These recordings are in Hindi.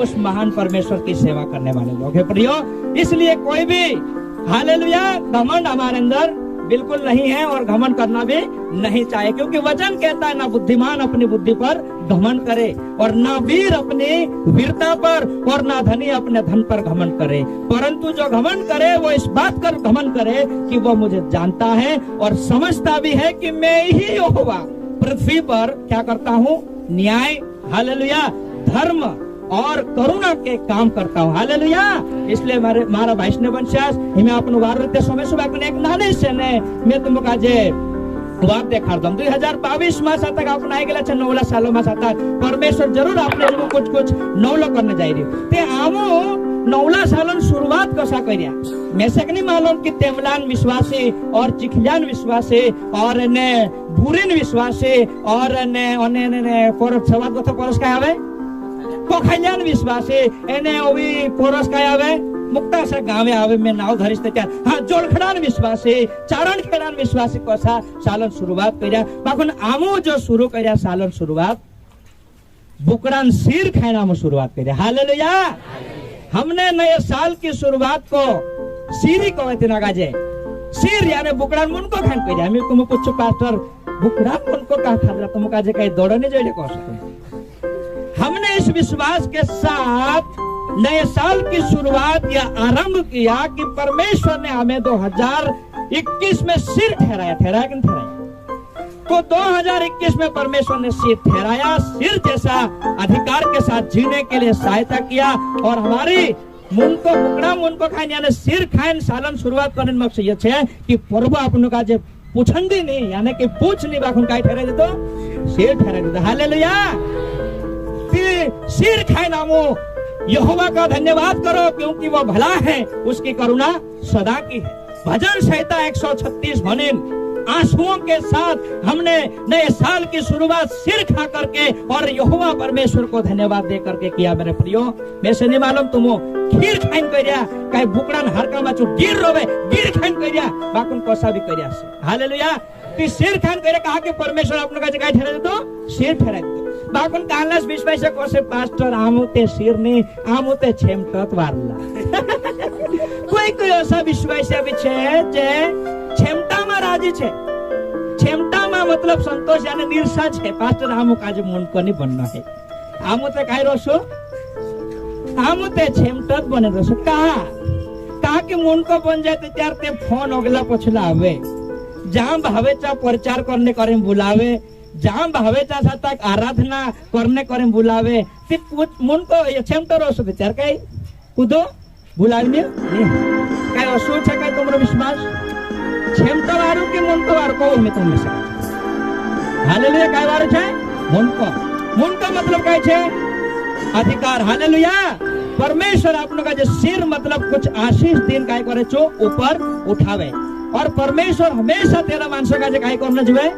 हम उस महान परमेश्वर की सेवा करने वाले लोग हैं प्रियो। इसलिए कोई भी हालेलुया घमंड हमारे अंदर बिल्कुल नहीं है और घमंड करना भी नहीं चाहिए, क्योंकि वचन कहता है ना बुद्धिमान अपनी बुद्धि पर घमंड करे और ना वीर अपनी वीरता पर और ना धनी अपने धन पर घमंड करे, परंतु जो घमंड करे वो इस बात कर घमंड करे कि वो मुझे जानता है और समझता भी है कि मैं ही यहोवा पृथ्वी पर क्या करता हूँ, न्याय हालेलुया धर्म और करुणा के काम करता हूँ हालेलुया। इसलिए मारा वैष्णव वंशास हिमे आपन वारते समय सुबह एक नाने से ने मैं तुमको आज वाक देखा दम 2022 मास तक आपन आई गेला 9 सालों मास आता परमेश्वर जरूर आपने जो कुछ नौलो करने जाई रही ते आमो 9 सालों शुरुआत कसा करिया मैं से नहीं मालूम कि तेमलान विश्वासी और चिखलान विश्वासी और ने बुरिन विश्वासी और ने पर सवाद को परस का आवे कोखल्यान विश्वासी एने ओवी पोरस काय आवे मुक्ता से गावे आवे में नाव धरिस त्यार हां जोलखडान विश्वासी चारण खेडान विश्वासी कोसा सालन शुरुआत करिया बाकुन आमो जो शुरू करिया सालन शुरुआत बुकड़ान सिर खाना में शुरुआत करिया हालेलुया। हमने नए साल की शुरुआत को सिरी को गाजे सिर यानी बुकड़ान मुन को खान करिया मैं तुम पूछो पास्टर बुकड़ान मुन को का खा तुम काजे कहीं दौड़ने जोइले को हमने इस विश्वास के साथ नए साल की शुरुआत या आरंभ किया कि परमेश्वर ने हमें 2021 में सिर ठहराया कि नहीं ठहराया। तो 2021 में परमेश्वर ने सिर ठहराया, सिर जैसा अधिकार के साथ जीने के लिए सहायता किया और हमारी मुन को बुकड़ा मुन को खान यानी सिर खान सालन शुरुआत करने में मकसद ये है कि प्रभु अपन का जो पूछंदी नहीं यानी कि पूछ नहीं बाखुन काय ठहरा दे तो सिर ठहरा दे हालेलुया। सिर खाए नामो यहोवा का धन्यवाद करो क्योंकि वो भला है, उसकी करुणा सदा की है। भजन संहिता 136 भजन आंसुओं के साथ हमने नए साल की शुरुआत सिर खा करके और यहोवा परमेश्वर को धन्यवाद दे करके किया। मेरे प्रियो मैं से नहीं मालूम तुमो खीर खाइन करिया कहीं बुकड़ान हरका माचो गिर रोवे गिर खाइन करिया बाकुन कोसा भी करिया से हालेलुया। कि सिर खान करे कहा कि परमेश्वर अपने का जगह ठहरा दे तो सिर ठहरा दे बाकुन कानलास विश्वास कोसे पास्टर आमुते सिर ने आमुते छेमटत वारला कोई ऐसा विश्वास भी छे जे छेमटा में राजी छे छेमटा में मतलब संतोष यानी निरसा छे पास्टर आमु का जो मन को नहीं बनना है आमुते काय रोसो आमुते छेमटत बने रोसो कहा कि मन को बन जाए तो त्यार ते फोन अगला पछला आवे जहां भावेचा प्रचार करने करे बुलावे जहां भावेचा सातक आराधना करने करे बुलावे ते मन को छेमटो रोसो त्यार काय कुदो बुलावने नहीं काय असो छे काय तुमरो विश्वास छेमटो वारू के मन को वार को में तुम से हालेलुया काय वार छे मन को मतलब काय छे अधिकार हालेलुया। परमेश्वर आपनो का जो सिर मतलब कुछ आशीष दिन काय करे छो ऊपर उठावे और परमेश्वर हमेशा तेरा मानसों का जो काय करना जुए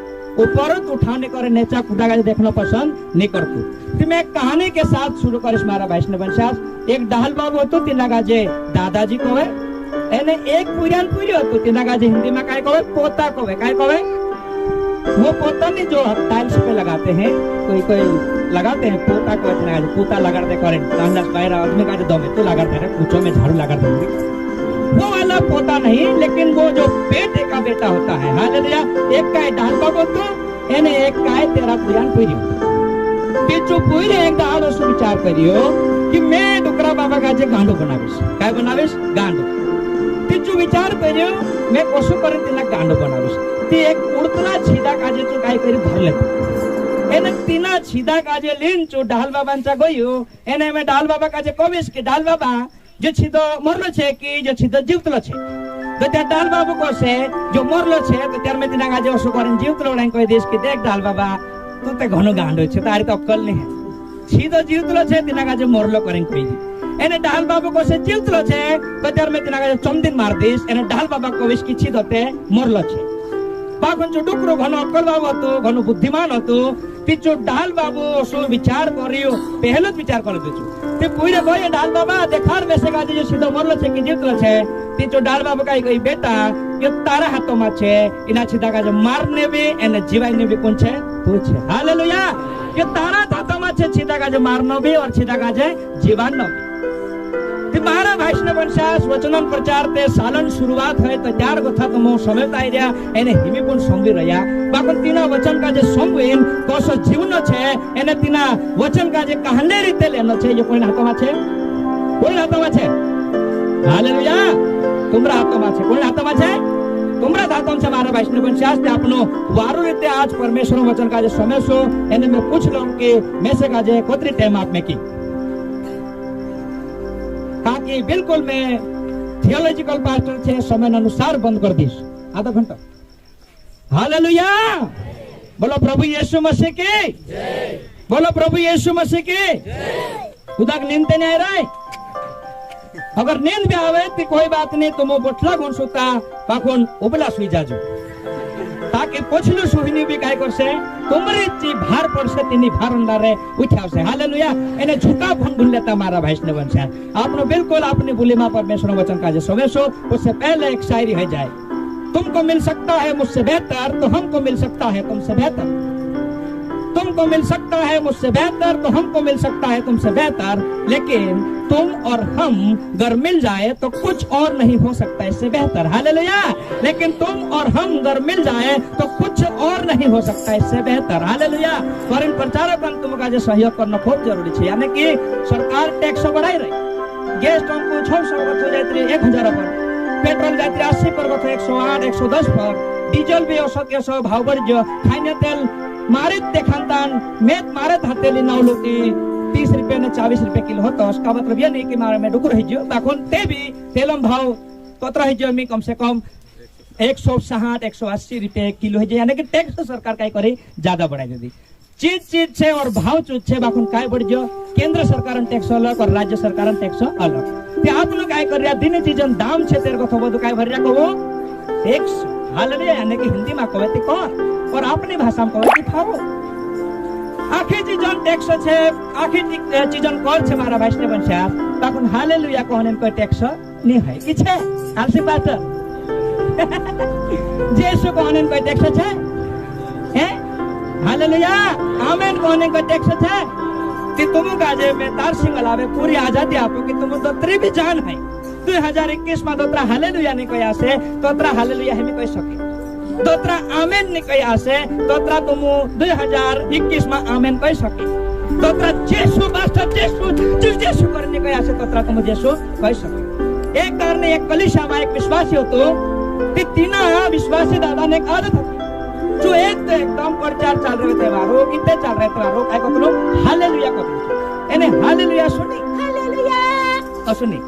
ऊपर उठाने करे नेचा कूदा का देखना पसंद नहीं करती। तो मैं कहानी के साथ शुरू करिस मारा वैष्णव वंशास एक डाहल बाबू होतो तिना गाजे दादाजी कोवे एने एक पुरान पुरी होतो तिना गाजे हिंदी में काय कोवे पोता कोवे काय कोवे वो पोता नहीं जो टाइल्स पे लगाते हैं कोई लगाते हैं पोता को इतना पोता लगाते करें तांडा पैर आदमी का जो दमे तो लगाते हैं पूछो में झाड़ू लगा देंगे वो वाला पोता नहीं लेकिन वो जो बेटे का बेटा होता है हालेलुया। एक का डाल बाबू तो एने एक का तेरा पुरान पुरी पिचू पुरी एक दाल उसको विचार करियो कि मैं डुकरा बाबा का जे गांडो बनाविस काय बनाविस गांडो पिचू विचार करियो मैं कोसो करे तिना गांडो बनाविस ते एक उड़तला छीदा काजे तू काय करी धर ले एने तीना छीदा काजे लिन चो डाल बाबांचा गयो एने में डाल बाबा काजे कोविस कि डाल बाबा जो छीदो मरलो छे कि जो छीदो जीवतलो छे तो त्या डाल बाबू को से जो मरलो छे तो त्यार में तिना काजे ओसो करन जीवतलो डाई कोई देश कि देख डाल बाबा तू ते घनो गांडो छे तारी तो अक्कल नहीं है छीदो जीवतलो छे तिना काजे मरलो करन कोई एने डाल बाबू को से जीवतलो छे तो त्यार में तिना काजे चमदिन मार देश एने डाल बाबा को विश कि छीदोते मरलो छे बाकुन जो डुकरो घनो अक्कल बाबू हतो घनो बुद्धिमान हतो पिचो डाल बाबू सो विचार करियो पहलो विचार कर देछु ते पुरे गए डाल बाबा देखार वैसे का जो सीधो मरलो छे कि जीतलो छे पिचो डाल बाबू काई गई बेटा ये तारा हाथों में छे इना सीधा का जो मारने भी एने जीवाने भी कोन छे तू छे हालेलुया ये तारा हाथों में छे छीता काजे मारनो भी और छीता काजे जीवानो भी। मारा वैष्णव वंशास वचनन प्रचार ते सालन शुरुआत है तो चार कथा तो मो समेत आई रहा एने हिमीपुन संगी रया बाकन तीना वचन का जे संगीन कोसो जीवन छे एने तीना वचन का जे कहले रीते लेनो छे जो कोई हाथों में छे कोई हाथों में छे हालेलुया तुमरा हाथों में छे कोई हाथों में छे तुमरा हाथों से मारा वैष्णव वंशास ते आपनो वारो रीते आज परमेश्वर वचन का जे समय सो एने मैं पूछ लूं कि मैं से का जे कोतरी टाइम आप में की कि बिल्कुल मैं थियोलॉजिकल पास्टर छे समय अनुसार बंद कर दीस आधा घंटा। हालेलुया बोलो प्रभु यीशु मसीह की जय बोलो प्रभु यीशु मसीह की जय। खुदा की नींद नहीं आ रहा है अगर नींद भी आवे तो कोई बात नहीं तुम बोटला गुण सुता पाखुन उबला सुई जाजो ताकि पोछलू सुहिनी भी काय करसे तुमरी जी भार पड़से तिनी भार अंडारे उठावसे। हालेलुया एने झुका भंडुल लेता मारा वैष्णव वंशा आपनो बिल्कुल अपनी बुलीमा परमेश्वर वचन का जो सवेशो उससे पहले एक शायरी है जाए तुमको मिल सकता है मुझसे बेहतर तो हमको मिल सकता है तुमसे बेहतर तुमको मिल सकता है मुझसे बेहतर तो हमको मिल सकता है तुमसे बेहतर लेकिन तुम और हम अगर मिल जाए तो कुछ और नहीं हो सकता इससे बेहतर। हालेलुया लेकिन तुम और हम अगर मिल जाए तो कुछ और नहीं हो सकता इससे बेहतर। हालेलुया पर इन प्रचारक तुमका जो सहयोग करना खूब जरूरी है यानी कि सरकार टैक्स बढ़ाई रही गैस टंको 600 हो जाती 1000 पर पेट्रोल जाती 80 पर 108 110 पर डीजल भी औसत 100 भाव बढ़ जो खाने तेल मारित देखांतान मेत मारत हतेली नवलुकी 30 रुपए ने 40 रुपए किलो होता उसका मतलब ये नहीं कि मारे में डुकुर है जो बाकुन ते भी तेलम भाव कतरा है जो मी कम से कम 160 180 रुपए किलो है यानी कि टैक्स सरकार काय करे ज्यादा बढ़ाई दे दी चीज छे और भाव चीज छे बाकुन काय बढ़ जो केंद्र सरकार टैक्स अलग और राज्य सरकार टैक्स अलग ते आप लोग काय कर रिया दिन चीजन दाम छे तेरे को थोबो तो काय भर रिया को टैक्स। हालेलुया यानी कि हिंदी में कहते कर और अपनी भाषा में कहते खाओ आखिर चीजन टैक्स छे आखिर चीजन कर छे मारा वैष्णव वंशा ताकुन हालेलुया कहने कोई टैक्स नहीं है कि छे आलसी बात जेसु कहने कोई टैक्स छे हैं हालेलुया आमेन कहने कोई टैक्स छे कि तुम काजे में तार सिंह लावे पूरी आजादी आपको कि तुम तो त्री भी जान है 2021 में दोतरा हालेलुया नहीं कया से तोतरा हालेलुया हमें कोई सके दोतरा आमेन नहीं कया से तोतरा तुम 2021 में आमेन कोई सके तोतरा जेसु मास्टर जेसु करने कया से तोतरा तुम जेसु कोई सके एक करने एक कलीसिया में एक विश्वासी हो तो तीना विश्वासी दादा ने एक आदत होती जो एक तो एकदम प्रचार चल रहे थे वारो कितने चल रहे थे वारो काय को हालेलुया को एने हालेलुया सुनी हालेलुया तो सुनी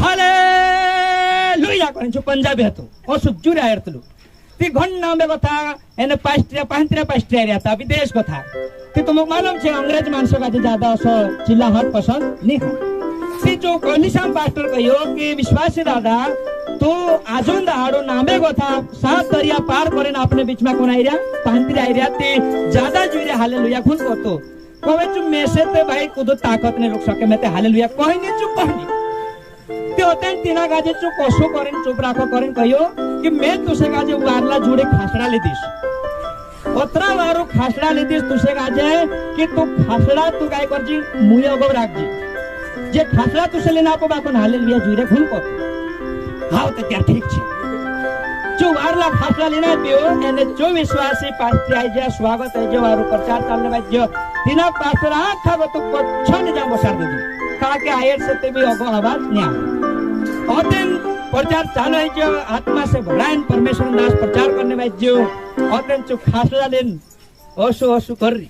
हालेलुया कोन जो पंजाबी हतो ओ सुजुरे आयरतलु ती घन्ना में कथा एने पास्ट्रिया रहता विदेश कथा ती तुमको मालूम छे अंग्रेज मानसो का ज्यादा असो चिल्ला हट पसंद नहीं है ती जो कलिसाम पास्टर कहियो कि विश्वासी दादा तो आजुन दाड़ो नामे कथा 7 दरिया पार करेन अपने बीच में कोन आइरा पांत्री आइरा ते ज्यादा जुरे हालेलुया खुन करतो कोवे चु मेसे ते भाई कुदो ताकत ने लोग सके मैं ते हालेलुया कहनी चुप कहनी होतें तीना गाजे चु कोसो करें चुप राखो करें कहियो कि मैं तुसे गाजे वारला जुड़े खासड़ा ले दिस ओतरा वारो खासड़ा ले दिस तुसे गाजे कि तू खासड़ा तू काय कर जी मुए अगव राख जी जे खासड़ा तुसे लेना आपको बाकोन हालेलुया जुड़े खुल को हां तो क्या ठीक छे जो वारला खासड़ा लेना दियो एने जो विश्वासी पास्टर आई जे स्वागत है जो वारो प्रचार चलने में जो तीना पास्टर आखा तो पछन जा बसार दे ताकि आयर से ते भी अगो आवाज नहीं आ और दिन प्रचार चालू है जो आत्मा से भराइन परमेश्वर दास प्रचार करने में जो और दिन चुप खासला दिन ओसु कर रही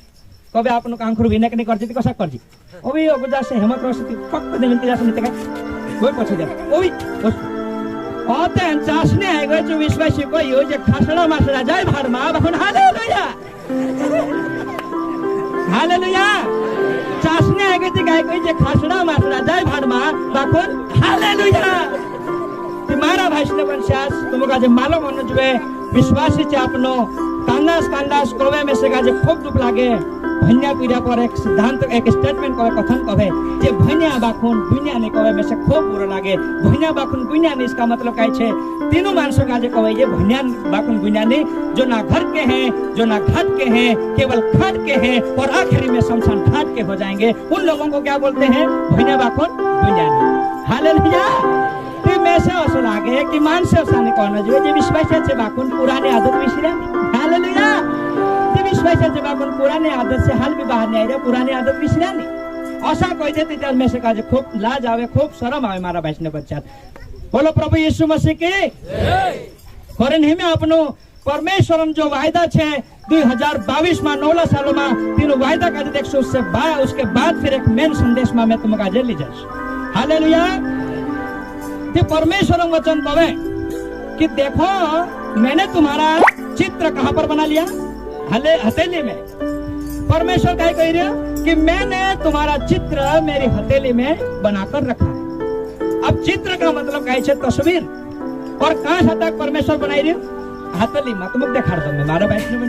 कभी आप लोग आंखों विनय नहीं करती कसा कर जी ओ भी ओगजा से हेमंत रोशती फक्त दिन इंतजार सुनते का कोई पछे जा ओ भी और दिन चासने आएगा जो विश्वासी को यो जे खासला मासला जाय भार मा बखन हालेलुया हालेलुया चासने आएगा जे गाय कोई जे खासला मासला जाय भार मा बखन हालेलुया तुम्हारा वैष्णव वंशास तुमका जे मालूम होनो जुए विश्वासी चे आपनो कांदास कोवे में से गाजे खूब दुख लागे भन्या पीड़ा पर एक सिद्धांत एक स्टेटमेंट कहे कथन कहे जे भन्या बाखुन गुन्या ने कहे में से खूब बुरा लागे। भन्या बाखुन गुन्या ने इसका मतलब काय छे तीनों मानसों का जे कहे ये भन्या बाखुन गुन्या ने जो ना घर के हैं, जो ना घाट के हैं, केवल खाट के हैं और आखिरी में शमशान घाट के हो जाएंगे, उन लोगों को क्या बोलते हैं? भन्या बाखुन गुन्या ने। हालेलुया। ते में से असो लागे कि मानसे साने कोना जो जे विश्वासाचे बाखुन पुराने आदत विसरानी। हालेलुया। विश्वासाचे बाखुन पुराने आदत से हाल भी बाहर नहीं आए, पुरानी आदत विसरानी असा कोई देते त्याल में से काजे खूब लाज आवे, खूब शरम आवे मारा वैष्णव बच्चा। बोलो प्रभु यीशु मसीह की जय। कारण हिमे आपनो परमेश्वरन जो वायदा छे 2022 में 9 सालों में तीनों वायदा का देखो उसके बाद फिर एक मेन संदेश में मैं तुमका जे ली जाश। हालेलुया। ते परमेश्वर वचन कहे कि देखो मैंने तुम्हारा चित्र कहां पर बना लिया? हथेली में। परमेश्वर क्या कह रहे हो कि मैंने तुम्हारा चित्र मेरी हथेली में बनाकर रखा है। अब चित्र का मतलब क्या है? तस्वीर। और कहां तक परमेश्वर बनाई रही हथेली में? तुम देखा दो मारा वैष्णव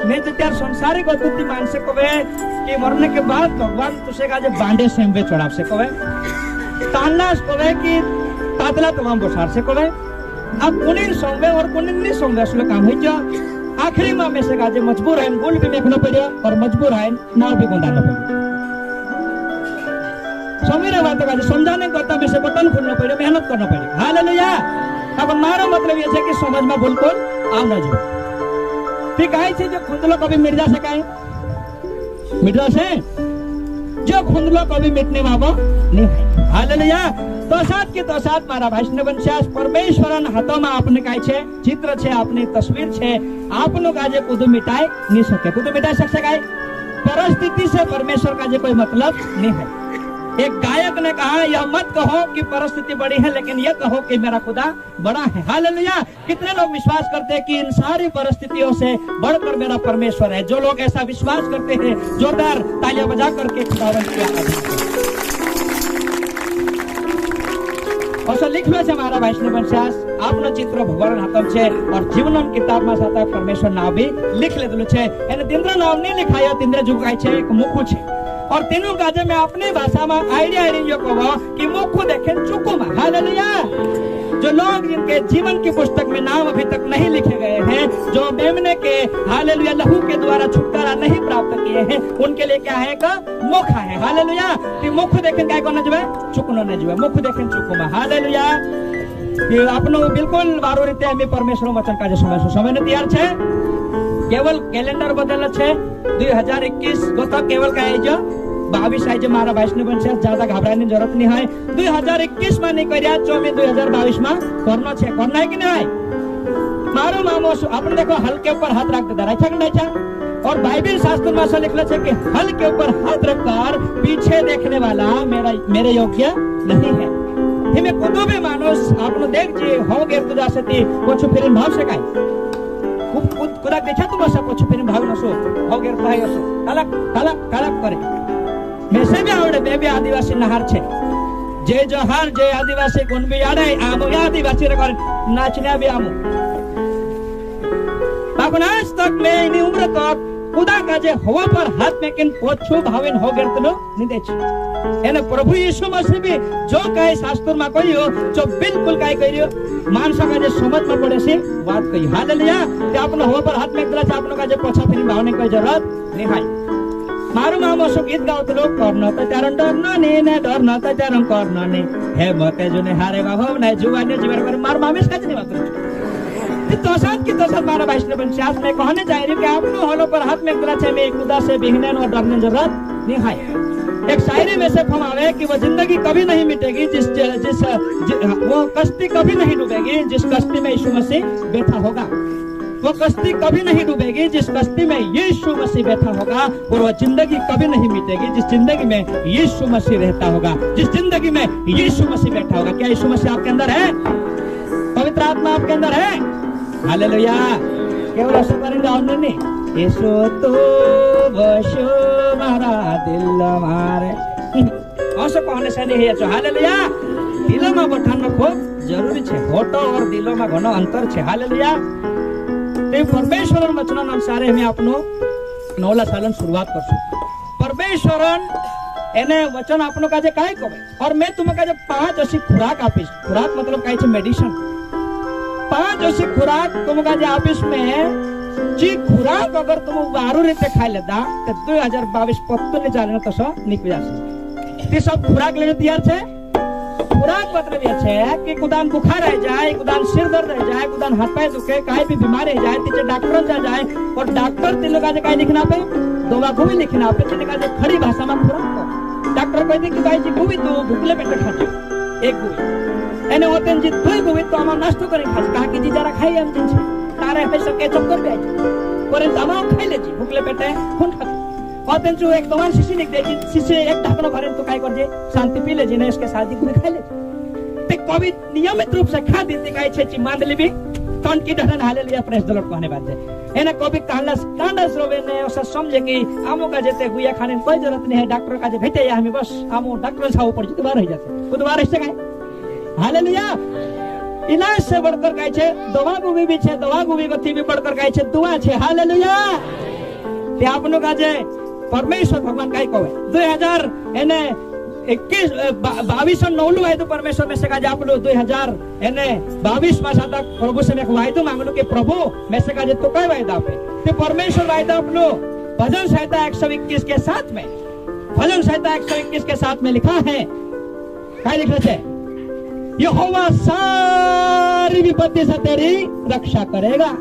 मैं तो त्यार संसारिक अद्भुत मानसे कहे कि मरने के बाद भगवान तुझे का बांडे सेम्बे चढ़ाव से कहे, तान्नास कहे कि तातला तमाम बसार से कहे। अब कुनिन सोंबे और कुनिन नहीं सोंबे असले काम है जो आखिरी में से काजे मजबूर है गोल भी देखना पड़े और मजबूर है नाव भी गुंदाना पड़े। समीरे बात का समझाने करता में से बटन खोलना पड़े, मेहनत करना पड़े। हालेलुया। अब हमारा मतलब ये है कि समझ में बिल्कुल आना जो ठीक है जो खुंदलो कभी मिट जा सका है, मिट जा से जो खुंदलो कभी मिटने वाला नहीं है। हालेलुया। तो साथ मारा वैष्णव वंशास परमेश्वरन हाथों में आपने काय छे चित्र छे, आपने तस्वीर छे, आपनो काजे कुदू मिटाई नहीं सके। कुदू मिटाई सकते काय? परिस्थिति से परमेश्वर का जे कोई मतलब नहीं है। एक गायक ने कहा यह मत कहो कि परिस्थिति बड़ी है, लेकिन यह कहो कि मेरा खुदा बड़ा है। हालेलुया। कितने लोग विश्वास करते हैं कि इन सारी परिस्थितियों से बढ़कर मेरा परमेश्वर है? जो लोग ऐसा विश्वास करते हैं जोरदार तालियां बजा करके खुदावंत की आराधना। और लिख लो हमारा वैष्णव वंशास आपनो चित्र भगवान हाथम छे और जीवन किताब में साता परमेश्वर नाम भी लिख ले छे। एने तिंद्र नाम नहीं लिखायो, तिंद्र जुगाय छे एक मुखु छे और तीनों काजे में अपनी भाषा में आइडिया जो कहो कि मुखु देखे चुकू में। हालेलुया। जो लोग जिनके जीवन की पुस्तक में नाम अभी तक नहीं लिखे गए हैं, जो मेमने के हालेलुया लहू के द्वारा छुटकारा नहीं प्राप्त किए हैं, उनके लिए क्या है का मुखा है। हालेलुया। कि मुख देखें क्या करना जुए चुकनो न जुए, मुख देखें चुकू में। हालेलुया। कि आपनो बिल्कुल बारो रीते हमें परमेश्वर वचन का जो समय ने तैयार छे। केवल कैलेंडर बदल छे 2021 गोता केवल का है जो 22 आई मारा वैष्णव वंशास ज्यादा घबराने की जरूरत नहीं है। 2021 में नहीं करिया 22 में करना छे, करना है कि नहीं? मारो मामो आपने देखो हल के ऊपर हाथ रख दे रखा कि नहीं? और बाइबल शास्त्र में ऐसा लिखा है कि हल के ऊपर हाथ रखकर पीछे देखने वाला मेरे योग्य नहीं है। हिमे कुदो भी मानुस आपने देख जी हो गए तुझा सती कुछ फिर भाव से काय कुदा देखा तुम ऐसा कुछ फिर भाव नसो हो गए भाई असो तलक तलक तलक करे। मेसे भी आवड़े मैं भी आदिवासी नहार छे जे जोहार जे आदिवासी गुण भी आड़े आमो आदिवासी रे कर नाचने भी आमो बागुनास तक मैं इनी उम्र तक खुदा का जे हवा पर हाथ में किन पोछू भावेन हो गए तनो नहीं देछ। एने प्रभु यीशु मसीह भी जो कहे शास्त्र में कहियो जो बिल्कुल काय कहियो मानस का जे समझ में पड़े से बात कही। हालेलुया। ते आपनो हवा पर हाथ में कला आपनो का जे पोछा फिर भावने कोई जरूरत नहीं है। मारू मामो सो गीत गाओ तो लोग करना तो चारण डरना नहीं ने डरना तो चारण करना नहीं हे मते जो ने हारे बाबा ने जुवाने जीवन पर मार मामेश का नहीं बात तो साथ की तो साथ मारा वैष्णव वंशास में कहने जा रही कि आपनो हलो पर हाथ में कला छे में खुदा से बिहने और डरने जरूरत नहीं है। एक शायरी में से फमावे कि वो जिंदगी कभी नहीं मिटेगी जिस वो कश्ती कभी नहीं डूबेगी जिस कश्ती में यीशु मसीह बैठा होगा। वो कश्ती कभी नहीं डूबेगी जिस कश्ती में यीशु मसीह बैठा होगा। और वो जिंदगी कभी नहीं मिटेगी जिस जिंदगी में यीशु मसीह रहता होगा, जिस जिंदगी में यीशु मसीह बैठा होगा। क्या यीशु मसीह आपके अंदर है? पवित्र आत्मा आपके अंदर है? हालेलुया। केवल ऐसा करेंगे और नहीं यीशु तो बसो मारा दिल मारे ऐसा कहने से नहीं है। हालेलुया। दिलों में बैठाना खूब जरूरी है। होठों और दिलों में घणो अंतर है। हालेलुया। ते परमेश्वर वचन अनुसार हमें अपनो નવલા સાલન शुरुआत કરશું પરમેશ્વરન એને વચન આપનો કાજે કાય કહે और मैं तुम्हें काजे 5 ऐसी खुराक આપીશ खुराक मतलब કાય છે मेडिसिन 5 ऐसी खुराक तुम काजे આપીશ में जी खुराक अगर तुम वारू रीते खाई लेता तो 2022 पत्तू ने चाले तसो निकल जासे ते सब खुराक लेने तैयार छे खुराक मतलब ये छे कि कुदान बुखार आ जाए कुदान सिर दर्द आ जाए कुदान हाथ पैर दुखे काई भी बीमारी आ जाए तीजे डॉक्टर जा जाए और डॉक्टर तीन लोग आज काई लिखना पे दवा को भी लिखना पे तीन काजे खड़ी भाषा में खुराक को डॉक्टर कहते कि भाई जी गोभी तो भूखले पेट खाजो एक गोभी एने होते जी दुई गोभी तो हम नाश्तो करें खाज कहा कि जी जरा खाई हम जिन छे तारे पैसा के चक्कर भी आई पर दवा खाई ले जी भूखले पेटे खून खा और जो एक दवा शीशी लिख दे शीशे एक ढक्कन भरे तो काय कर दे शांति पी ले जी ने इसके साथ ही खाई ले ते कोविड नियमित रूप से खा देते काय छे ची मान लेबी तन की डरन हालेलुया प्रेज द लॉर्ड कहने बात है एने कोविड कांडस रोवे ने ओसा समझे कि आमो का जेते गुया खाने कोई जरूरत नहीं है डॉक्टर का जे भेटे या हमें बस आमो डॉक्टर छाव पड़ जते बार हो जाते वो दोबारा से काय हालेलुया इलाज से बढ़कर काय छे दवा गुबी भी छे दवा गुबी गति भी बढ़कर काय छे दुआ छे हालेलुया ते आपनो का जे परमेश्वर भगवान काय कहवे 2021 नौलू वायदो परमेश्वर में से का आप लोग 2022 मास तक प्रभु से मैं वायदो मांगलू कि प्रभु में से का तो काय वायदा पे ते परमेश्वर वायदा आप लोग भजन संहिता 121 के साथ में भजन संहिता 121 के साथ में लिखा है काय लिखा है यहोवा सारी विपत्ति से तेरी रक्षा करेगा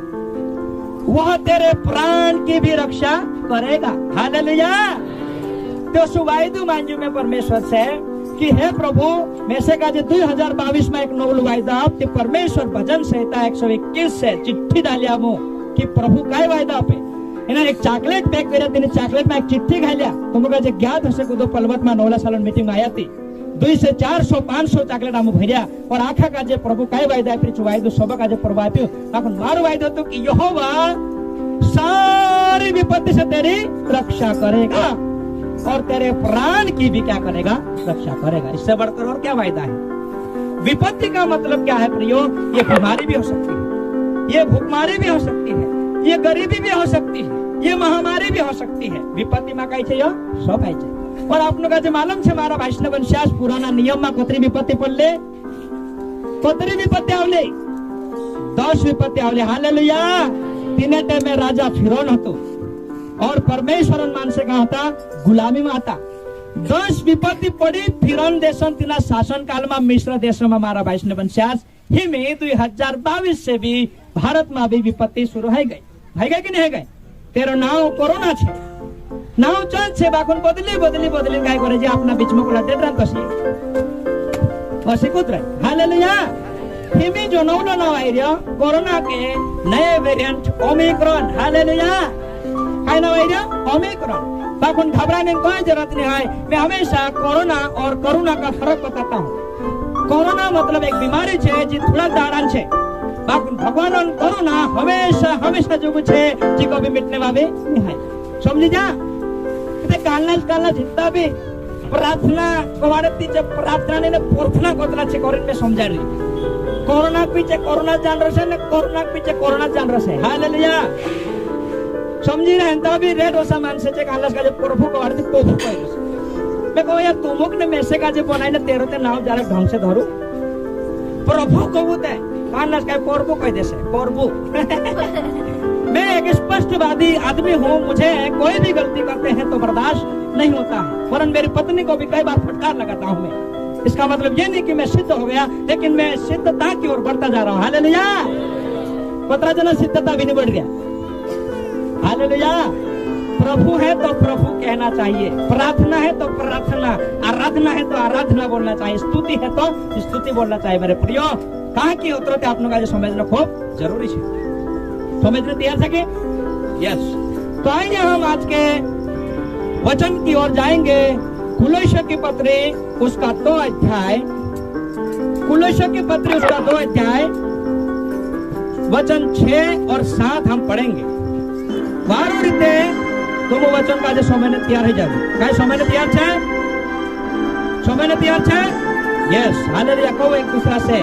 वह तेरे प्राण की भी रक्षा करेगा हालेलुया तो सुवायदु मांजू में परमेश्वर से कि हे प्रभु में से का 2022 में एक नवल वायदा ते परमेश्वर भजन संहिता 121 से चिट्ठी डालिया मु कि प्रभु काय वायदा पे इना एक चॉकलेट पैक करे तेने चॉकलेट में एक चिट्ठी घालिया तुमका जे ज्ञात हसे को दो पलवत में नवला सालन मीटिंग आया थी 2 से 400 500 चॉकलेट हम भरिया और आखा का जे प्रभु काय वायदा फिर वायदो सब का जे प्रभु आप्यो अपन मारो वायदो तो कि यहोवा सारी विपत्ति से तेरी रक्षा करेगा और तेरे प्राण की भी क्या करेगा रक्षा करेगा इससे बढ़कर और क्या वायदा है विपत्ति का मतलब क्या है प्रियो ये बीमारी भी हो सकती है ये भूखमारी भी हो सकती है ये गरीबी भी हो सकती है ये महामारी भी हो सकती है विपत्ति में कई छे सब आई छे और आप लोग का मालूम छे मारा वैष्णव वंशास पुराना नियम में कतरी विपत्ति पड़ले कतरी विपत्ति आवले 10 विपत्ति आवले हालेलुया तीने टाइम में राजा फिरौन हतो और परमेश्वर मान से कहा था गुलामी में आता 10 विपत्ति पड़ी फिरौन देशन तिना शासन काल में मिस्र देश में हमारा वैष्णव वंशास ही में 2022 से भी भारत में भी विपत्ति शुरू है गई कि नहीं है गई तेरो नाव कोरोना छे नाव चल छे बाकुन बदली काय करे जे अपना बीच में कोला डेडरान कसी वसे कुतरे हालेलुया हिमी जो नौलो नाव आई रियो कोरोना के नए वेरिएंट ओमिक्रॉन हालेलुया काय नाव आई रियो ओमिक्रॉन बाकुन घबराने की कोई जरूरत नहीं है मैं हमेशा कोरोना और करुणा का फर्क बताता हूँ कोरोना मतलब एक बीमारी छे जी थोड़ा दाड़ान छे बाकुन भगवान करुणा हमेशा जो छे जी को भी मिटने वाले नहीं है समझी जा ते कालना जितना भी प्रार्थना कवाड़ती जब प्रार्थना ने प्रार्थना कोतला छे कोरिन में समझा रही कोरोना के पीछे कोरोना जान रहे ने कोरोना के पीछे कोरोना जान रहे हालेलुया समझी रहे तो भी रेड ओसा मान से कालस का जब प्रभु कवाड़ती प्रभु कह मैं कहूं यार तुमुक ने मैसे का जे बनाई ने तेरो ते नाव जारे ढंग से धरू प्रभु कहू ते कालस का प्रभु कह देसे प्रभु मैं एक स्पष्टवादी आदमी हूँ मुझे कोई भी गलती करते हैं तो बर्दाश्त नहीं होता है वरन मेरी पत्नी को भी कई बार फटकार लगाता हूँ मैं इसका मतलब ये नहीं कि मैं सिद्ध हो गया लेकिन मैं सिद्धता की ओर बढ़ता जा रहा हूँ हालेलुया 15 जना सिद्धता भी नहीं बढ़ गया हालेलुया प्रभु है तो प्रभु कहना चाहिए प्रार्थना है तो प्रार्थना आराधना है तो आराधना बोलना चाहिए स्तुति है तो स्तुति बोलना चाहिए मेरे प्रियो कहा की उतरते आप लोग समझना खूब जरूरी है समझने तैयार सके यस तो आइए हम आज के वचन की ओर जाएंगे कुलोस्य की पत्री उसका 2 अध्याय कुलोस्य की पत्री उसका 2 अध्याय वचन 6 और 7 हम पढ़ेंगे वारो रीते तुम वचन का जो समय ने तैयार हो जाए काय समय ने तैयार छे यस हालेलुया को एक दूसरा से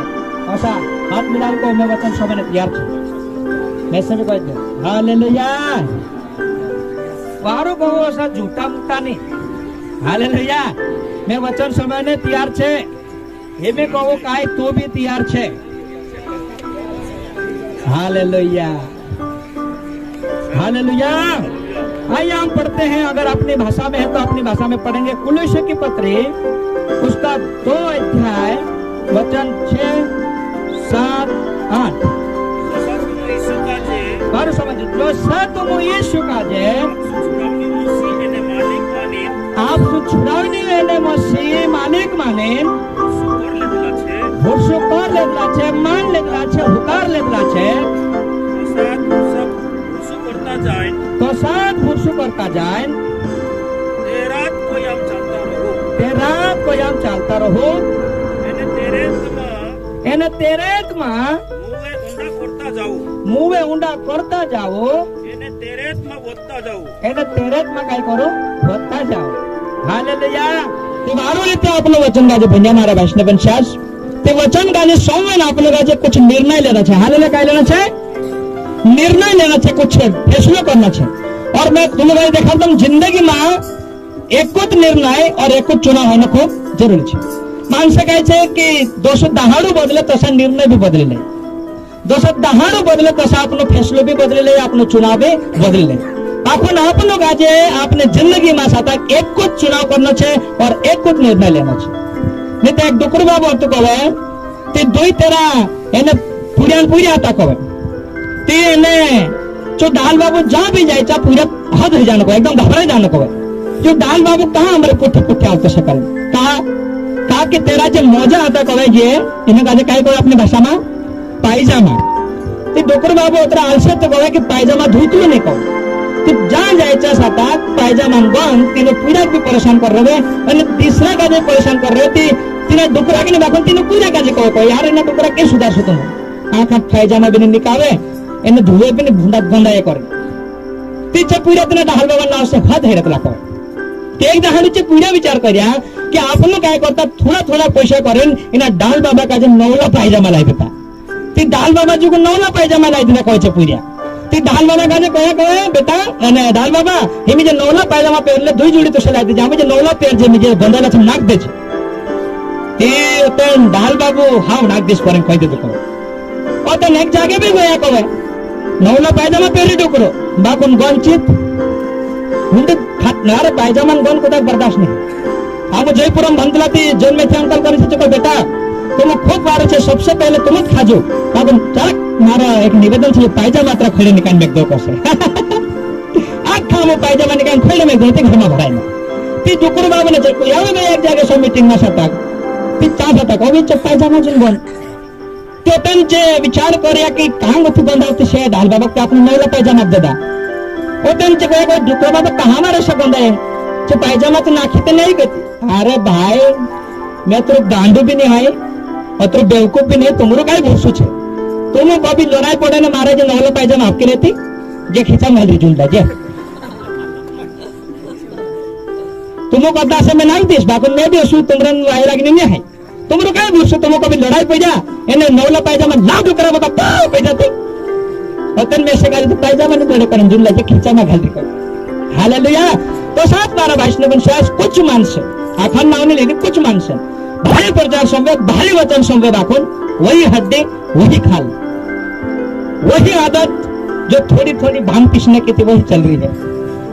ऐसा हाथ मिलाओ को मैं वचन समय ने तैयार छे मैं से भी कह दे हालेलुया वारो કહો सा झूठा मूठा नहीं। हालेलुया। मैं वचन समय ने तैयार छे हे में કહો કાય तो भी तैयार छे। Hallelujah hallelujah. आइए हम पढ़ते हैं, अगर अपनी भाषा में है तो अपनी भाषा में पढ़ेंगे। कुलुस्से की पत्री उसका 2 अध्याय वचन 6, 7, 8। बारू समझो जो तुम यीशु काजे आप छुड़ावनी एने मसीह मालिक माने भुरसु कर लेतला छे, मान लेतला छे, हुकार लेतला छे तो साथ भुरसु करता जाए। ते रात को हम चलता रहो एने तेरेत मा मुवे उंडा करता जाओ एने तेरेत मा काय करो होता जाओ। हालेलुया। ते मारो रीते आपलं वचन गाजे भंजा मारा वैष्णव वंशास ते वचन गाजे सोमवार आपलं गाजे कुछ निर्णय लेना छे। हालेलुया। काय लेना छे? निर्णय लेना छे, कुछ फैसलो करना छे। और मैं तुम्हें देखा तुम जिंदगी में एक निर्णय और एक चुनाव होना खूब जरूरी छे। माणस कहे छे कि 200 दहाड़ू बदले तसा निर्णय भी बदले ले, 200 दहाड़ू बदले तसा अपनो फैसलो भी बदले ले, अपनो चुनाव भी बदले ले। अपन आपनो गाजे आपने जिंदगी में साथ एक चुनाव करना छे और एक निर्णय लेना छे। नहीं तो एक डुकर बाबू तो कहे ते 2 तेरा एने पूरियान पूरी आता कहे ते एने जो दाल बाबू जहाँ भी जाए चा पूरा हद हो जाने को, एकदम घबराई जाने को। जो दाल बाबू कहाँ हमारे पुट्ठे पुट्ठे आते सकल कहा कि तेरा जो मौजा आता कहे ये इन्हें काजे काय कहे अपनी भाषा में पायजामा। ते डोकर बाबू उतरा आलसे तो कहे कि पायजामा धुतलो नहीं कहो। तो जहाँ जाए चा साता पायजामा गन तीनों पूरा भी परेशान कर रहे और तीसरा काजे परेशान कर रहे थी तीनों डुकरा के नहीं बाको तीनों पूरा काजे कहो यार इन्हें डुकरा के सुधार सुतुम आँख पायजामा भी नहीं निकाले એને ધુએ બી ભૂંડા ગંદાએ કરે તે પૂરા તને ડાહલ બાબા નામ से हद हेरत लाको ते एक दहाडीचे पूरा विचार कर्या कि आपण काय करता थोड़ा थोड़ा पैसा करेन इना डाल बाबा का जे नवला पायजामा लाई देता ते डाल बाबा जी को नवला पायजामा लाई देना कहै छे पूरा ते डाल बाबा का जे कहे बेटा अने डाल बाबा हिमी जे नवला पायजामा पहरले 2 जोड़ी तो सलाई दे जामे जे नवला पेर जे मिजे बंदाला छे नाक दे छे ते डाल बाबू हाव नाक दिस करेन कहि दे तो ओते नेक जागे भी गया कहे नवला पायजामा पहरी डुकरो बाकुन गंचित मुंडे नारे पायजामा गन को बर्दाश्त नहीं। हम जयपुरम भंतलाती जन्मे थे अंकल करे छे बेटा तुम खूब बारे छे सबसे पहले तुम ज खाजो बाकुन चलक मारा एक निवेदन छे पायजामा मात्र खड़े निकाल में दो कोसे आखा मो पायजामा निकाल खड़े में देते घर में भराय ना ती डुकरो बाबू ने कोई आवे गए एक जगह सो मीटिंग में सता ती चा सता कोई पायजामा जिन गन तो त्यांचे विचार कर्या की कहाँ गती बंधावते शे डाल बाबा के आपने नवला पायजामा देदा ओ त्यांचे कोई डुकरो बाबा कहाँ मारे से बंधाए जो पायजामा तो नाखी तो नहीं गती। अरे भाई मैं तो गांडू भी नहीं है और तो बेवकूफ भी नहीं तुमरो काय भूसू छे तुम कभी लड़ाई पड़े ना मारे जो नवला पायजामा आपके रहती जे खींचा माली झुंडा जे तुम कदा से मैं नाम दिस बाकुन मैं भी असू तुमरन वाय लागनी नहीं है तुमरो काय भूसू तुम कभी लड़ाई पड़ जा एने नवला पायजामा लाग करा बता पड़ जाती वतन में से गाली तो पायजामा ने तोड़े करन जुल्ला जे खींचा में घाल कर। हालेलुया। तो साथ बारा वैष्णव वंशास कुछ मानस आखन नावने लेने कुछ मानस भारी प्रचार संवेद भारी वचन संवेद आखन वही हड्डी वही खाल वही आदत जो थोड़ी थोड़ी भांग पीसने की थी वही चल रही है।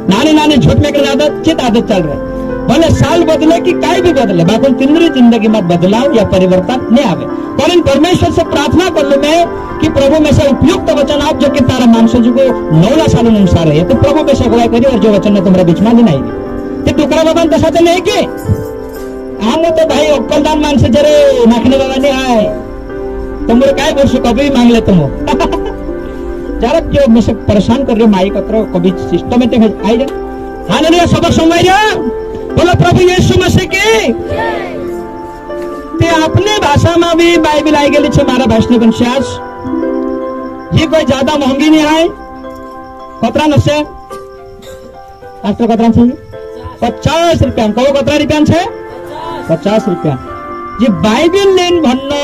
नानी नानी झूठ में की आदत चित आदत चल रही है। भले साल बदले कि काय भी बदले बाकुन तिंद्री जिंदगी में बदलाव या परिवर्तन नहीं आवे पर परमेश्वर से प्रार्थना कर लो मैं कि प्रभु में से उपयुक्त वचन आप जो कि तारा मानसो जी को 9 साल अनुसार है तो प्रभु में से अगुवाई करी और जो वचन ने तुम्हारे बीच में नहीं ते डुकरा बाबा तसा तो नहीं के हम तो भाई अक्कलदान मानसे जरे नाखने बाबा नहीं आए तुमरे काय बोलसो कभी मांग ले तुम जरा क्यों मैं से परेशान कर रहे हो माई कतरो कभी सिस्टमेटिक आई जा। हालेलुया। सबक समझ जा बोलो प्रभु यीशु मसीह की ते अपने भाषा में भी बाइबल आई गई छे मारा वैष्णव वंशास ये कोई ज्यादा महंगी नहीं है कतरा नसे राष्ट्र कतरा छे 50 रुपया कहो कतरा रुपया छे 50 रुपया जे बाइबल लेन भन्नो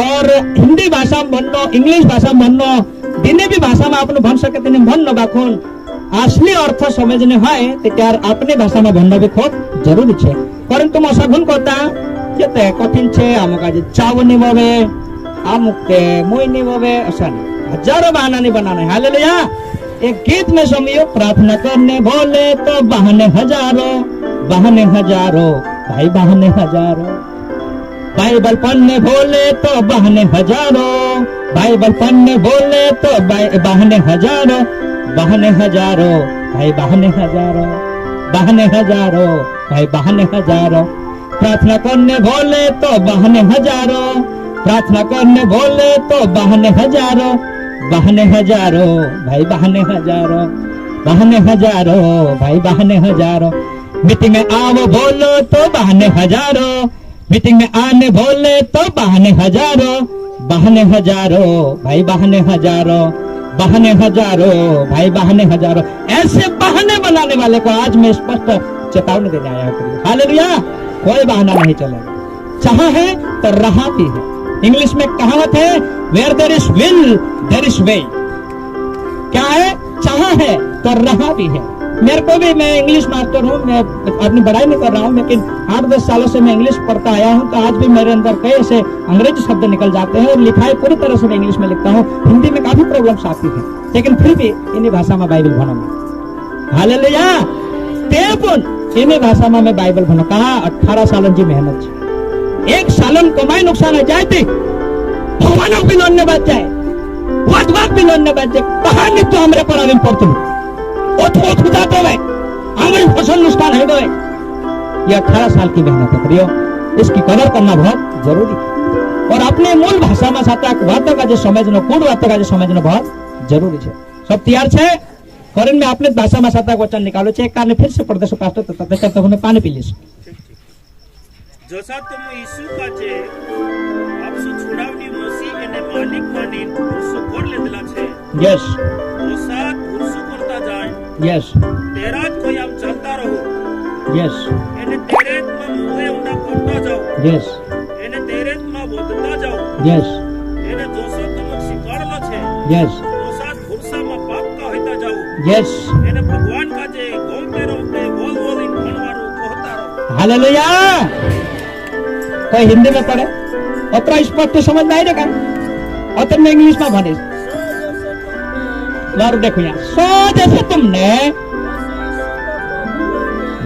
और हिंदी भाषा में भन्नो इंग्लिश भाषा में भन्नो दिने भी भाषा में आपने भन सके तेने भन्नो बाखुन असली अर्थ समझने હોય તે ત્યાર આપની ભાષામાં ભણવા બી ખૂબ જરૂરી છે પરંતુ મસાગુન કોતા જે તે કઠિન છે અમુક આજે ચાવ ની વવે અમુક તે મોય ની વવે અસન हजारों बहाना नहीं बनाना है। हालेलुया। एक गीत में सुनियो, प्रार्थना करने बोले तो बहाने हजारों भाई बहाने हजारों, बाइबल पढ़ने बोले तो बहाने हजारों, बाइबल पढ़ने बोले तो बहाने हजारों भाई बहाने हजारों भाई बहाने हजारों, प्रार्थना करने बोले तो बहाने हजारों, प्रार्थना करने बोले तो बहाने हजारों भाई बहाने हजारों भाई बहाने हजारों, मीटिंग में आओ बोलो तो बहाने हजारों, मीटिंग में आने बोले तो बहाने हजारों भाई बहाने हजारों भाई बहाने हजारों। ऐसे बहाने बनाने वाले को आज मैं स्पष्ट चेतावनी देने आया हूँ। हालेलुया। कोई बहाना नहीं चलेगा, चाहा है तो रहा भी है। इंग्लिश में कहावत है, where there is will there is way. क्या है? चाहा है तो रहा भी है। मेरे को भी, मैं इंग्लिश मास्टर हूँ, मैं अपनी बड़ाई नहीं कर रहा हूँ, लेकिन 8-10 सालों से मैं इंग्लिश पढ़ता आया हूँ, तो आज भी मेरे अंदर कई ऐसे अंग्रेजी शब्द निकल जाते हैं और लिखाई पूरी तरह से मैं इंग्लिश में लिखता हूँ। हिंदी में काफी प्रॉब्लम्स आती है, लेकिन फिर भी इन्हीं भाषा में बाइबल भणो। हालेलुया। ते पण इन्हीं भाषा में मैं बाइबल भणो। कहा 18 सालों की मेहनत है। एक सालन कमाई नुकसान हो जाए थी, भगवानों भी लोन ने बच जाए, वाद भी लोन ने बच जाए। कहा नहीं तो हमारे पर आगे पड़ते जाते हुए हमारी फसल नुकसान है गए। ये 18 साल की मेहनत है प्रियो, इसकी कदर करना बहुत जरूरी है। और अपने मूल भाषा में साथ वार्ता का जो समझना, कूड़ वार्ता का जो समझना बहुत जरूरी है। सब तैयार है? फॉरेन में अपने भाषा में साथ वचन निकालो छे। एक कारने फिर से पढ़ते सो पास्टर तते करते होने पानी पी लीस। जसा तुम यीशु का जे आपसु छुड़ावनी मसीह एने मालिक मानी पुरुषु कर लेदला छे। यस। ओसात पुरुषु करता जाए। यस। तेराज कोई आप चलता रहो। यस। एने तेरेत में मुहे उना करता जाओ। यस। एने तेरेत में बोलता जाओ। यस। एने जोसो तुम सिकारलो छे। यस। ओसात पुरुषा में पाप का होता जाओ। यस। एने भगवान का जे गोमते रहो बोल इन भणवारो कहता रहो। हालेलुया। कोई हिंदी में पढ़े अत्र स्पष्ट समझ में आएगा, अत्र में इंग्लिश में भने। और देखो यहाँ, सो जैसे तुमने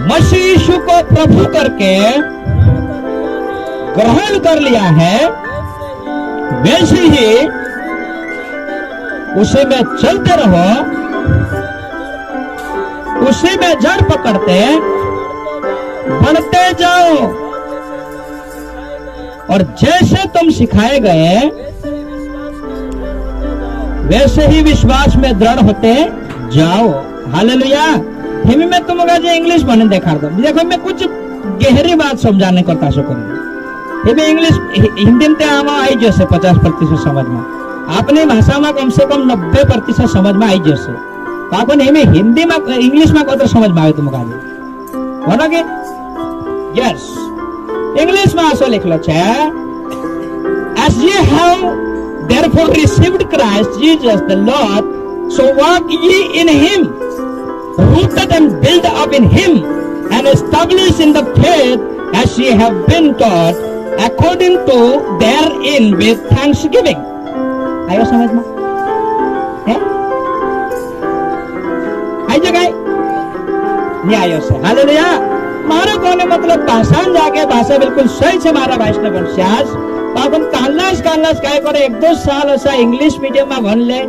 मसीह यीशु को प्रभु करके ग्रहण कर लिया है, वैसे ही उसी में चलते रहो, उसी में जड़ पकड़ते बढ़ते जाओ, और जैसे तुम सिखाए गए वैसे ही विश्वास में दृढ़ होते जाओ। हालेलुया। हिंदी में तुम अगर इंग्लिश बने देखा दो, देखो मैं कुछ गहरी बात समझाने को कोशिश करूंगा। इंग्लिश हिंदी में आवा आई जैसे 50% समझ में, अपनी भाषा में कम से कम 90% समझ में आई जैसे, पापन हिंदी में इंग्लिश में कत समझ में आए तुम बोलो कि यस। इंग्लिश में आसो लिख लो छे, as ye have therefore received Christ Jesus the Lord, so walk ye in him, rooted and built up in him, and established in the faith as ye have been taught, according to therein with thanksgiving। आयो समझ में? है? आई जगह नहीं आयो से। हालेलुया। मारा कोने मतलब भाषा जाके भाषा बिल्कुल सही से मारा वैष्णव वंशास पापन कालनास काय करे 1-2 साल ऐसा इंग्लिश मीडियम में भन ले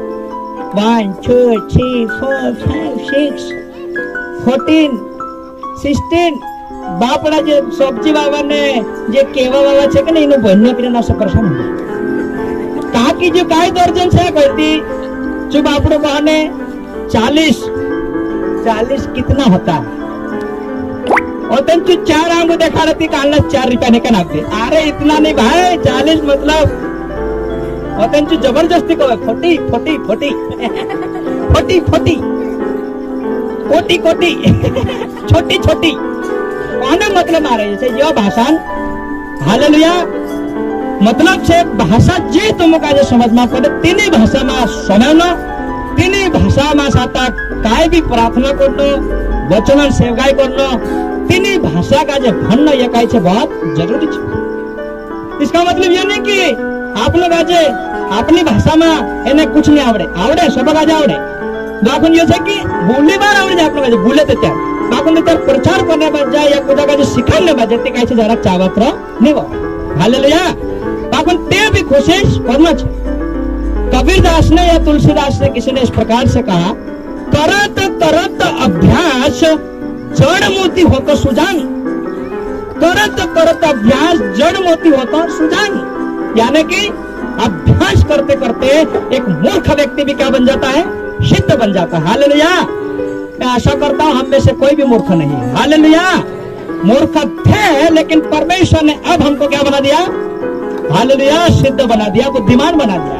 1 2 3 4 5 6 14 16 बापड़ा जे सब्जी बाबा ने जे केवा बाबा छे के इनो भन्ने पिने ना परेशान हो काकी जो काय दर्जन से कहती जो बापड़ो कहने 40 कितना होता है, और तन तू 4 आंगू देखा रहती कालना 4 रुपया ने कना दे। अरे इतना नहीं भाई, 40 मतलब, और तन तू जबरदस्ती को खोटी खोटी खोटी खोटी खोटी कोटी कोटी छोटी छोटी कौन मतलब आ रही है यो भाषा। हालेलुया। मतलब છે ભાષા જે तुमका जो समझ में पड़े तीनी भाषा में समझनो, तीनी भाषा भाषा में साता काय भी प्रार्थना करनो वचन सेवकाई करनो तीनी भाषा का जो भन्न ये काय छे बहुत जरूरी छे। इसका मतलब ये नहीं कि आप लोग आज अपनी भाषा में एने कुछ नहीं आवड़े आवड़े सब आज आवड़े बाकुन ये छे कि बोली बार आवड़े जाए आप लोग आज बोले तो त्यार बाकुन तो प्रचार करने बच जाए या कुछ का सिखाने बच जाते काय छे जरा चावत्र नहीं वो हालेलुया बाकुन ते भी कोशिश करना चाहिए। कबीरदास ने या तुलसीदास ने किसी ने इस प्रकार से कहा करत करत अभ्यास जड़ मोती होकर सुजान करत करत अभ्यास जड़ मोती होकर सुजान यानी कि अभ्यास करते करते एक मूर्ख व्यक्ति भी क्या बन जाता है सिद्ध बन जाता है। हालेलुया मैं आशा करता हूं हम में से कोई भी मूर्ख नहीं है। हालेलुया मूर्ख थे लेकिन परमेश्वर ने अब हमको क्या बना दिया हालेलुया सिद्ध बना दिया बुद्धिमान बना दिया।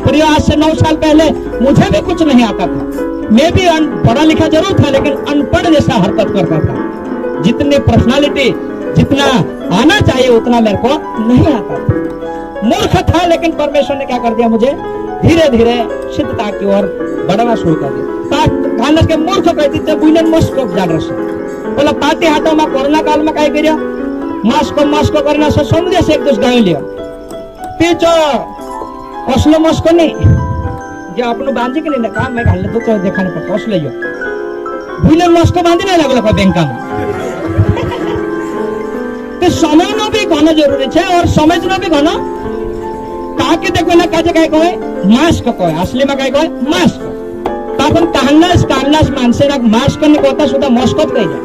फिर आज से 9 साल पहले मुझे भी कुछ नहीं आता था मैं भी पढ़ा लिखा जरूर था लेकिन अनपढ़ जैसा हरकत करता था जितनी पर्सनालिटी जितना आना चाहिए उतना मेरे को नहीं आता था मूर्ख था लेकिन परमेश्वर ने क्या कर दिया मुझे धीरे धीरे सिद्धता की ओर बढ़ना शुरू कर दिया। के मूर्ख कहती थे बुलन मस्को जान बोला पाती हाथों में कोरोना काल में काय करिया मास्को करना से समझे से एक दोस्त गाय लिया पीछो कसलो मस्को नहीं जो आपने बांधी के नहीं काम मैं घालने तो देखाने पर कस ले बुलन मस्को बांधी नहीं लगलो बैंक में तो समय नो भी घना जरूरी है और समझना भी घना ताकि देखो ना काजे काय कोय मास्क कोय असली में काय कोय मास्क ताकन काहनलास मानसे ना मास्क ने कोता सुद्धा मस्कोत कही जा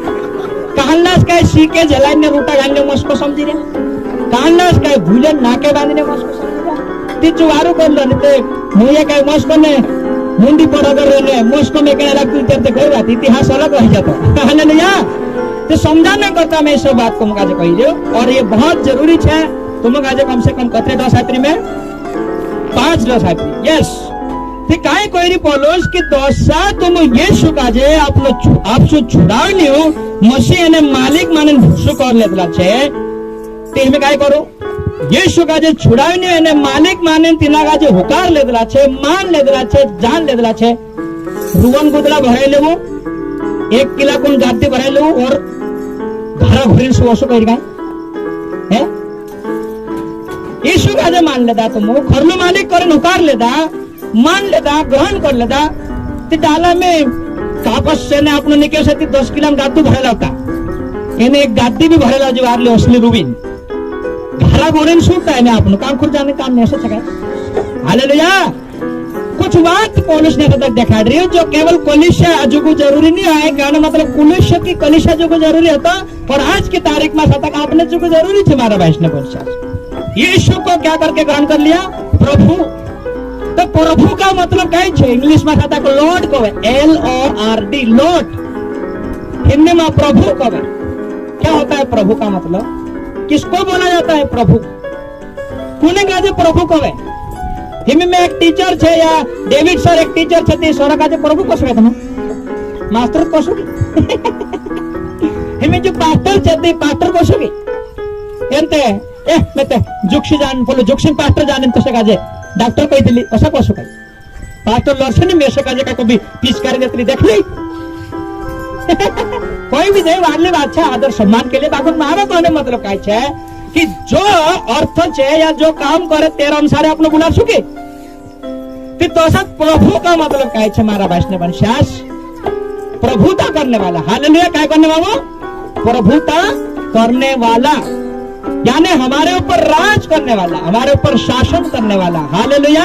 काहनलास काय सीके जलाने रूटा घालने मस्को समझी रे काहनलास काय भूलन नाके बांधने मस्को समझी जा ती जुवारू करलो ने ते मुये काय मस्को ने मुंडी पड़ा कर रहे मस्को में काय रख देते कोई बात इतिहास अलग हो जाता हालेलुया तो समझाने करता मैं इस बात को मुझे कही दो और ये बहुत जरूरी है तुम आज कम से कम कतरे दशात्री में 5 दशात्री यस ठीक काय कोई नहीं पोलोस कि दोसा तुम यीशु काजे आपसो छुड़ावनी हो मसीह ने मालिक माने भूसो कर लेतला छे ते में काय करो यीशु काजे छुड़ावनी ने मालिक माने तिना काजे हुकार लेतला छे मान लेतला छे जान लेतला छे रुवन गुदला भराय लेवो 1 किला कोण गाद्दी भराय लेवो और घरा घरी से वसो कर काय है यीशु काजे मान लेदा तुम खरलो मालिक करे हुकार लेदा मान लेदा ग्रहण कर लेदा ते डाला में कापस से ने आपने निके से 10 किलो गाद्दू भरेला होता एने एक गाद्दी भी भरेला जो आरले असली रुबिन घरा गोरेन सूटा है ने आपने काम खुद जाने काम नहीं ऐसा छका हालेलुया कुछ बात पौलुस ने तक दिखा रही है जो केवल कलीसिया जो जरूरी नहीं है कहने मतलब कलीसिया की कलीसिया जो जरूरी होता और आज की तारीख में तक आपने जो जरूरी थे हमारा वैष्णव वंश यीशु को क्या करके ग्रहण कर लिया प्रभु तो प्रभु का मतलब क्या है इंग्लिश में खाता को लॉर्ड को LORD लॉर्ड हिंदी में प्रभु को क्या होता है प्रभु का मतलब किसको बोला जाता है प्रभु कुने काजे प्रभु को हिंदी में एक टीचर छे या डेविड सर एक टीचर छे ते सोरा काजे प्रभु को सके तुम मास्टर को सके हिंदी जो पास्टर छे ते पास्टर को सके एंते मेते जुक्षी जान बोलो जुक्षी पास्टर जाने तो से काजे डॉक्टर कही दिली असा कसो काय पास्टर लर्सन में से काजे का कभी पीस कर देतली देख ली कोई भी देव आले अच्छा आदर सम्मान के लिए बागुन मारो तो मतलब काय छे कि जो अर्थ छे या जो काम करे तेरे अनुसार अपने बुला सके तो सब प्रभु का मतलब काय छे मारा वैष्णव वंशास प्रभुता करने वाला हालेलुया क्या करने वाला प्रभुता करने वाला यानी हमारे ऊपर राज करने वाला हमारे ऊपर शासन करने वाला हालेलुया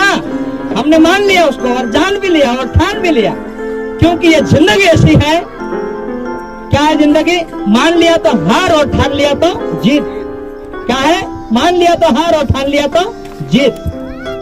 हमने मान लिया उसको और जान भी लिया और ठान भी लिया क्योंकि ये जिंदगी ऐसी है क्या है जिंदगी मान लिया तो हार और ठान लिया तो जीत क्या है मान लिया तो हार और ठान लिया तो जीत